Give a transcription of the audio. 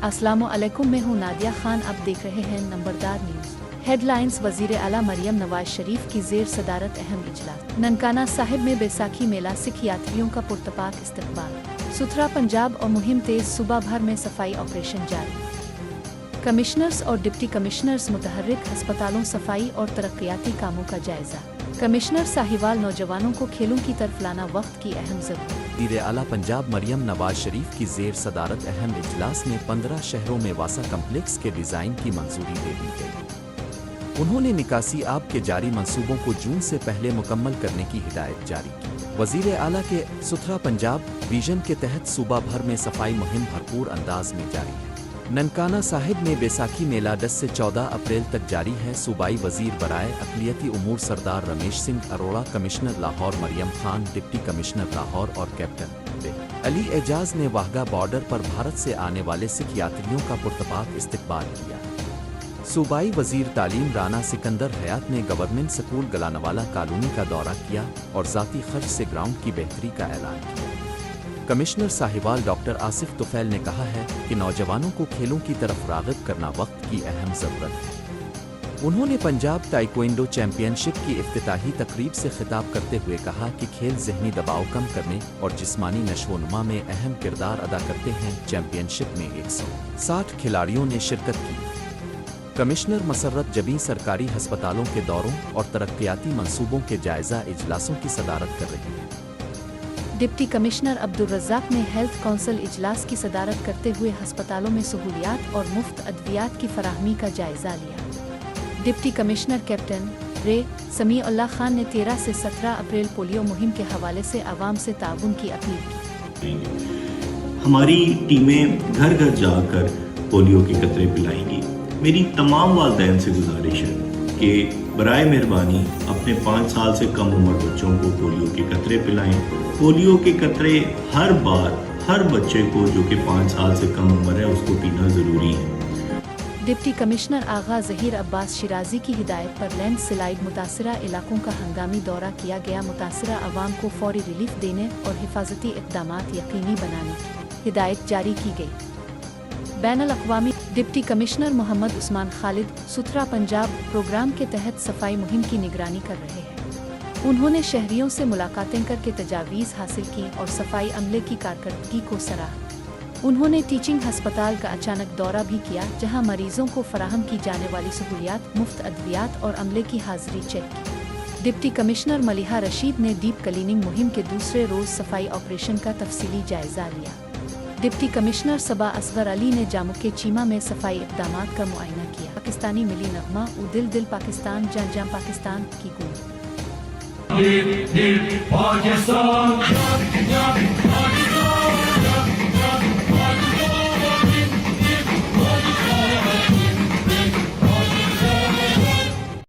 अस्सलामु अलैकुम, मैं हूं नादिया खान। आप देख रहे हैं नंबरदार न्यूज। हेडलाइंस। वजीर आला मरियम नवाज शरीफ की जेर सदारत अहम इजलास। ननकाना साहिब में बैसाखी मेला, सिख यात्रियों का पुरतपाक इस्तकबाल। सुथरा पंजाब और मुहिम तेज, सूबा भर में सफाई ऑपरेशन जारी। कमिश्नर्स और डिप्टी कमिश्नर्स मुतहर्रिक, अस्पतालों, सफाई और तरक्याती कामों का जायजा। कमिश्नर साहिवाल, नौजवानों को खेलों की तरफ लाना वक्त की अहम जरूरत। वज़ीर आला पंजाब मरियम नवाज शरीफ की जेर सदारत अहम इजलास में 15 शहरों में वासा कम्प्लेक्स के डिज़ाइन की मंजूरी दे दी गई। उन्होंने निकासी आब के जारी मंसूबों को जून से पहले मुकम्मल करने की हिदायत जारी की। वज़ीर आला के सुथरा पंजाब विजन के तहत सूबा भर में सफाई मुहिम भरपूर अंदाज में जारी है। ननकाना साहिब में बैसाखी मेला 10 से 14 अप्रैल तक जारी है। सूबाई वजीर बराए अक़लियती उमूर Sardar Ramesh Singh Arora, commissioner Lahore Maryam Khan, deputy commissioner Lahore और कैप्टन अली एजाज ने वाहगा बॉर्डर पर भारत से आने वाले सिख यात्रियों का पुरतपाक इस्तकबाल किया। सूबाई वजीर तालीम राना सिकंदर हयात ने गवर्नमेंट स्कूल गलानवाला कॉलोनी का दौरा किया और ज़ाती खर्च से ग्राउंड की बेहतरी का ऐलान किया। कमिश्नर साहिवाल डॉक्टर आसिफ तुफैल ने कहा है कि नौजवानों को खेलों की तरफ राग़िब करना वक्त की अहम ज़रूरत है। उन्होंने पंजाब ताइक्वांडो चैंपियनशिप की इफ्तिताही तकरीब से खिताब करते हुए कहा कि खेल ज़हनी दबाव कम करने और जिस्मानी नशोनुमा में अहम किरदार अदा करते हैं। चैंपियनशिप में 160 खिलाड़ियों ने शिरकत की। कमिश्नर मसर्रत जबीं सरकारी हस्पतालों के दौरों और तरक्याती मंसूबों के जायजा इजलासों की सदारत कर रही है। डिप्टी कमिश्नर अब्दुल रज़ाक ने हेल्थ काउंसिल इजलास की सदारत करते हुए अस्पतालों में सहूलियात और मुफ्त अद्वियात की फराहमी का जायजा लिया। डिप्टी कमिश्नर कैप्टन रे समीउल्लाह खान ने 13 से 17 अप्रैल पोलियो मुहिम के हवाले से आवाम से ताउन की अपील की। हमारी टीमें घर घर जाकर पोलियो के कतरे पिलाएंगी। मेरी तमाम वालिदैन से गुजारिश है कि बराए मेहरबानी अपने 5 साल से कम उम्र बच्चों को पोलियो के कतरे पिलाएं। पोलियो के कतरे हर बार हर बच्चे को जो कि 5 साल से कम उम्र है उसको पीना ज़रूरी है। डिप्टी कमिश्नर आगा ज़हीर अब्बास शिराजी की हिदायत पर लैंड स्लाइड मुतासरा इलाकों का हंगामी दौरा किया गया। मुतासरा आवाम को फौरी रिलीफ देने और हिफाजती इक़दामात यकीनी बनाने की हिदायत जारी की गई। बैनुल-अक़वामी डिप्टी कमिश्नर मोहम्मद उस्मान खालिद सुथरा पंजाब प्रोग्राम के तहत सफाई मुहिम की निगरानी कर रहे हैं। उन्होंने शहरियों से मुलाकातें करके तजावीज़ हासिल की और सफाई अमले की कारकर्दगी को सराहा। उन्होंने टीचिंग हस्पताल का अचानक दौरा भी किया, जहां मरीजों को फराहम की जाने वाली सहूलियात, मुफ्त अद्वियात और अमले की हाजिरी चेक की। डिप्टी कमिश्नर मलिहा रशीद ने डीप क्लीनिंग मुहिम के दूसरे रोज़ सफाई ऑपरेशन का तफसीली जायजा लिया। डिप्टी कमिश्नर सबा असगर अली ने जामू के चीमा में सफाई इक़दामात का मुआयना किया। पाकिस्तानी मिली नगमा उ दिल दिल पाकिस्तान जान जान पाकिस्तान की गूंज।